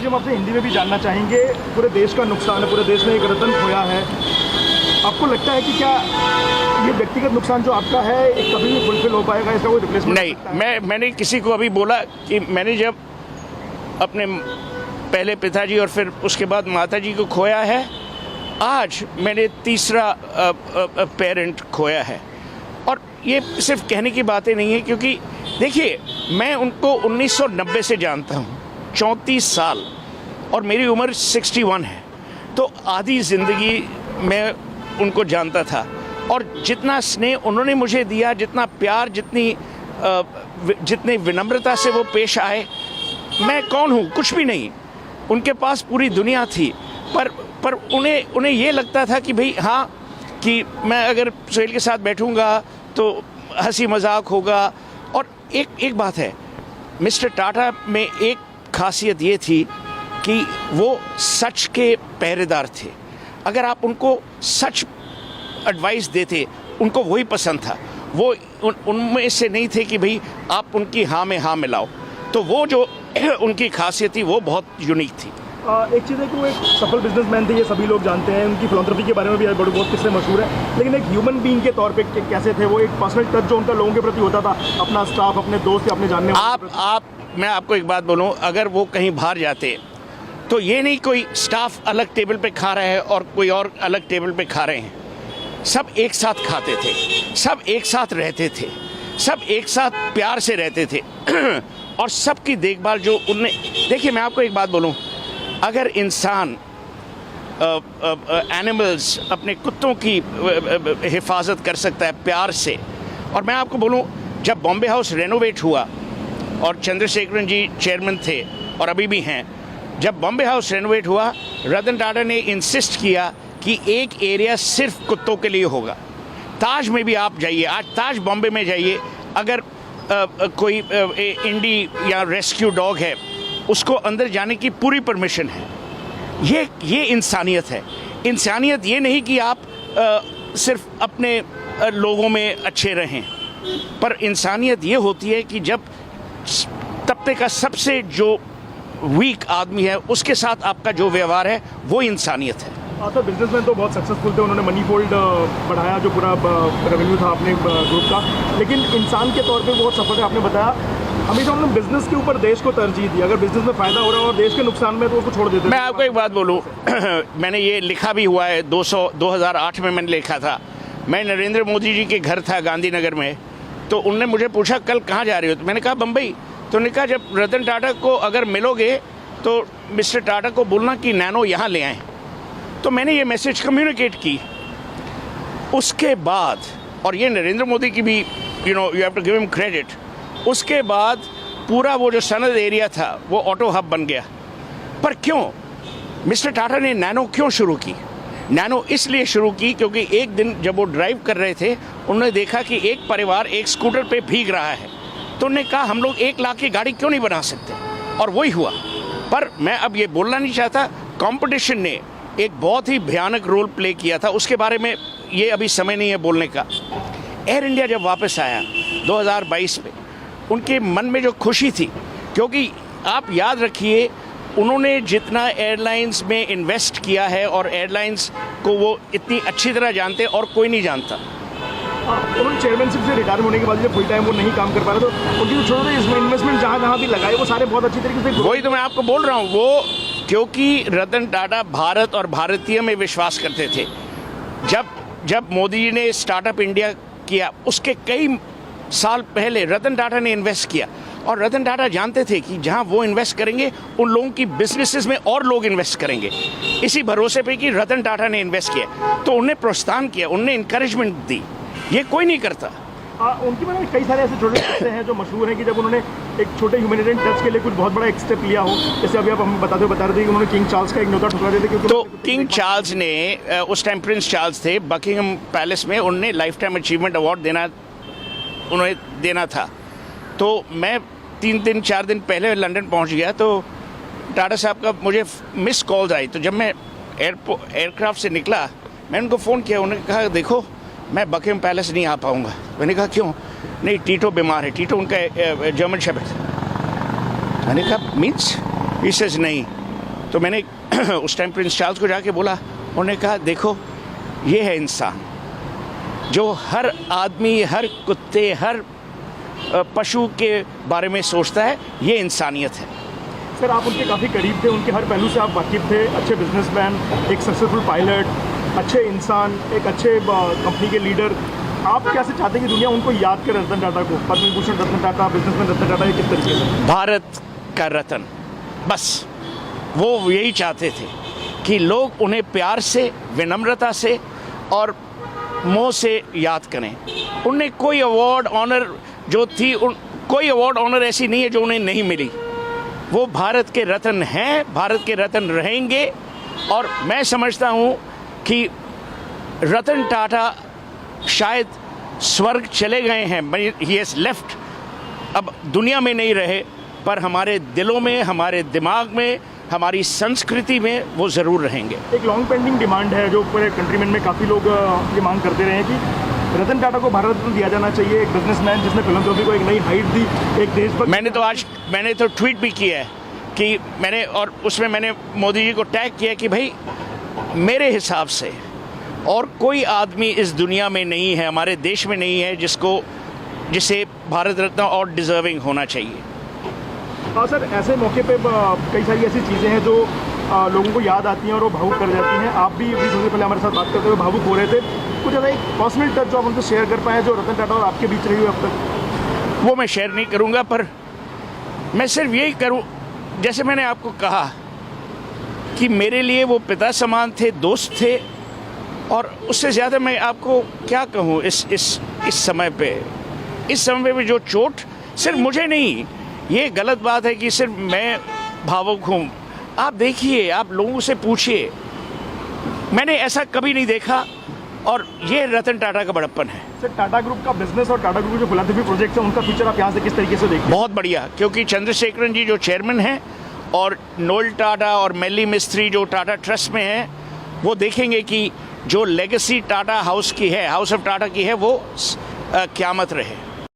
हम आपसे हिंदी में भी जानना चाहेंगे, पूरे देश का नुकसान है, पूरे देश में एक रतन खोया है। आपको लगता है कि क्या ये व्यक्तिगत नुकसान जो आपका है कभी भी फुलफिल हो पाएगा, इसका कोई रिप्लेसमेंट नहीं? मैंने किसी को अभी बोला कि मैंने जब अपने पहले पिताजी और फिर उसके बाद माताजी को खोया है, आज मैंने तीसरा पेरेंट खोया है। और ये सिर्फ कहने की बातें नहीं है, क्योंकि देखिए मैं उनको 1990 से जानता हूँ, 34 साल, और मेरी उम्र 61 है। तो आधी ज़िंदगी मैं उनको जानता था, और जितना स्नेह उन्होंने मुझे दिया, जितना प्यार, जितनी विनम्रता से वो पेश आए, मैं कौन हूँ? कुछ भी नहीं। उनके पास पूरी दुनिया थी, पर उन्हें ये लगता था कि भाई हाँ, कि मैं अगर सुहेल के साथ बैठूंगा तो हंसी मजाक होगा। और एक बात है, मिस्टर टाटा में एक खासियत ये थी कि वो सच के पहरेदार थे। अगर आप उनको सच एडवाइस देते, उनको वही पसंद था। वो उनमें से नहीं थे कि भाई आप उनकी हाँ में हाँ मिलाओ। तो वो जो उनकी खासियत थी वो बहुत यूनिक थी। एक चीज़ है कि वो एक सफल बिजनेसमैन थे, ये सभी लोग जानते हैं। उनकी फिलॉन्थ्रफी के बारे में भी बहुत किस्से मशहूर है, लेकिन एक ह्यूमन बीइंग के तौर पे कैसे थे वो? एक पर्सनल टच जो उनका लोगों के प्रति होता था, अपना स्टाफ, अपने दोस्त या अपने जानने वाले। मैं आपको एक बात बोलूं, अगर वो कहीं बाहर जाते तो ये नहीं कोई स्टाफ अलग टेबल पे खा रहा है और कोई और अलग टेबल पे खा रहे हैं। सब एक साथ खाते थे, सब एक साथ रहते थे, सब एक साथ प्यार से रहते थे। और सबकी देखभाल जो उनने, देखिए मैं आपको एक बात बोलूं, अगर इंसान एनिमल्स, अपने कुत्तों की हिफाजत कर सकता है प्यार से। और मैं आपको बोलूं, जब बॉम्बे हाउस रेनोवेट हुआ और चंद्रशेखरन जी चेयरमैन थे और अभी भी हैं, जब बॉम्बे हाउस रेनोवेट हुआ, रतन टाटा ने इंसिस्ट किया कि एक एरिया सिर्फ कुत्तों के लिए होगा। ताज में भी आप जाइए, आज ताज बॉम्बे में जाइए, अगर कोई इंडी या रेस्क्यू डॉग है, उसको अंदर जाने की पूरी परमिशन है। ये इंसानियत है। इंसानियत ये नहीं कि आप सिर्फ अपने लोगों में अच्छे रहें, पर इंसानियत ये होती है कि जब तबके का सबसे जो वीक आदमी है उसके साथ आपका जो व्यवहार है वो इंसानियत है। सर, बिजनेसमैन तो बहुत सक्सेसफुल थे, उन्होंने मनी फोल्ड बढ़ाया जो पूरा रेवेन्यू था अपने ग्रुप का, लेकिन इंसान के तौर पे बहुत सफल है। आपने बताया हमेशा उन्होंने बिजनेस के ऊपर देश को तरजीह दी। अगर बिजनेस में फायदा हो रहा है और देश के नुकसान में, तो उसको छोड़ देते। मैं आपको एक बात बोलूं, मैंने ये लिखा भी हुआ है, 2008 में मैंने लिखा था। मैं नरेंद्र मोदी जी के घर था गांधीनगर में, तो उनने मुझे पूछा कल कहाँ जा रहे हो, तो मैंने कहा बम्बई। तो उन्होंने कहा जब रतन टाटा को अगर मिलोगे तो मिस्टर टाटा को बोलना कि नैनो यहाँ ले आएँ। तो मैंने ये मैसेज कम्युनिकेट की। उसके बाद, और ये नरेंद्र मोदी की भी you have to give him credit, उसके बाद पूरा वो जो सनद एरिया था वो ऑटो हब बन गया। पर क्यों मिस्टर टाटा ने नैनो क्यों शुरू की? नैनो इसलिए शुरू की क्योंकि एक दिन जब वो ड्राइव कर रहे थे, उन्होंने देखा कि एक परिवार एक स्कूटर पे भीग रहा है। तो उन्होंने कहा हम लोग 1 लाख की गाड़ी क्यों नहीं बना सकते, और वही हुआ। पर मैं अब ये बोलना नहीं चाहता, कंपटीशन ने एक बहुत ही भयानक रोल प्ले किया था, उसके बारे में ये अभी समय नहीं है बोलने का। एयर इंडिया जब वापस आया 2022 में, उनके मन में जो खुशी थी, क्योंकि आप याद रखिए उन्होंने जितना एयरलाइंस में इन्वेस्ट किया है, और एयरलाइंस को वो इतनी अच्छी तरह जानते और कोई नहीं जानता। उन्होंने चेयरमैनशिप से रिटायर होने के बाद जब फुल टाइम वो नहीं काम कर पा रहे, तो उनकी जो छोटे इन्वेस्टमेंट जहाँ भी लगाए वो सारे बहुत अच्छी तरीके से। वही तो मैं आपको बोल रहा हूँ, वो क्योंकि रतन टाटा भारत और भारतीय में विश्वास करते थे। जब मोदी जी ने स्टार्टअप इंडिया किया, उसके कई साल पहले रतन टाटा ने इन्वेस्ट किया, और रतन टाटा जानते थे कि जहां वो इन्वेस्ट करेंगे उन लोगों की बिजनेसेस में और लोग इन्वेस्ट करेंगे। इसी भरोसे पे कि रतन टाटा ने इन्वेस्ट किया, तो उन्हें प्रोत्साहन किया, उन्हें इंकरेजमेंट दी। ये कोई नहीं करता। उनके बारे में कई सारे ऐसे छोटे किस्से हैं जो मशहूर हैं कि जब उन्होंने एक छोटे ह्यूमैनिटेरियन टच के लिए कुछ बहुत बड़ा एक स्टेप लिया हो। जैसे अभी आप हमें बता रहे थे कि उन्होंने किंग चार्ल्स का एक न्योता ठुकरा दिया था, क्योंकि तो किंग चार्ल्स ने, उस टाइम प्रिंस चार्ल्स थे, बकिंगम पैलेस में उन्हें लाइफ टाइम अचीवमेंट अवार्ड देना था। तो मैं 3-4 दिन पहले लंदन पहुंच गया, तो टाटा साहब का मुझे मिस कॉल्स आई। तो जब मैं एयरक्राफ्ट से निकला, मैंने उनको फ़ोन किया। उन्होंने कहा देखो मैं बकिंगम पैलेस नहीं आ पाऊँगा। मैंने कहा क्यों? नहीं, टीटो बीमार है। टीटो उनका जर्मन शेफर्ड। मैंने कहा मीन्स? ही सेज नहीं, तो मैंने उस टाइम प्रिंस चार्ल्स को जाके बोला, उन्होंने कहा देखो ये है इंसान जो हर आदमी, हर कुत्ते, हर पशु के बारे में सोचता है, ये इंसानियत है। सर आप उनके काफ़ी करीब थे, उनके हर पहलू से आप वाकिफ थे। अच्छे बिजनेसमैन, एक सक्सेसफुल पायलट, अच्छे इंसान, एक अच्छे कंपनी के लीडर। आप कैसे चाहते हैं कि दुनिया उनको याद करे, रतन टाटा को, पद्म भूषण रतन टाटा, बिजनेसमैन रतन टाटा, ये किस तरीके से? भारत का रतन, बस वो यही चाहते थे कि लोग उन्हें प्यार से, विनम्रता से और मोह से याद करें। उन्हें कोई अवार्ड ऑनर जो थी, कोई अवार्ड ऑनर ऐसी नहीं है जो उन्हें नहीं मिली। वो भारत के रत्न हैं, भारत के रत्न रहेंगे। और मैं समझता हूँ कि रतन टाटा शायद स्वर्ग चले गए हैं, ही हैज़ लेफ्ट, अब दुनिया में नहीं रहे, पर हमारे दिलों में, हमारे दिमाग में, हमारी संस्कृति में वो ज़रूर रहेंगे। एक लॉन्ग पेंडिंग डिमांड है जो पूरे कंट्रीमेन में काफ़ी लोग ये मांग करते रहे हैं कि रतन टाटा को भारत रत्न दिया जाना चाहिए। एक बिजनेसमैन जिसने फिलंथ्रोपी को एक नई हाइट दी, एक देशभक्त। मैंने तो ट्वीट भी किया है कि और उसमें मैंने मोदी जी को टैग किया कि भाई मेरे हिसाब से और कोई आदमी इस दुनिया में नहीं है, हमारे देश में नहीं है जिसे भारत रत्न और डिज़र्विंग होना चाहिए। हाँ सर, ऐसे मौके पे कई सारी ऐसी चीज़ें हैं जो लोगों को याद आती हैं और वो भावुक कर जाती हैं। आप भी थोड़ी देर पहले हमारे साथ बात करते हुए भावुक हो रहे थे। कुछ ऐसा एक पर्सनल टच जो आप उनसे शेयर कर पाएँ जो रतन टाटा और आपके बीच रही हो अब तक? वो मैं शेयर नहीं करूँगा, पर मैं सिर्फ यही करूँ, जैसे मैंने आपको कहा कि मेरे लिए वो पिता समान थे, दोस्त थे, और उससे ज़्यादा मैं आपको क्या कहूँ इस समय पे भी जो चोट सिर्फ मुझे नहीं, ये गलत बात है कि सिर्फ मैं भावुक हूँ। आप देखिए, आप लोगों से पूछिए, मैंने ऐसा कभी नहीं देखा, और ये रतन टाटा का बड़प्पन है। सर टाटा ग्रुप का बिजनेस और टाटा ग्रुप के जो फिलंथ्रोपी प्रोजेक्ट है उनका फ्यूचर आप यहाँ से किस तरीके से देखते हैं? बहुत बढ़िया, क्योंकि चंद्रशेखरन जी जो चेयरमैन हैं और नोएल टाटा और मेली मिस्त्री जो टाटा ट्रस्ट में हैं, वो देखेंगे कि जो लेगेसी टाटा हाउस की है, हाउस ऑफ टाटा की है, वो क़यामत रहे।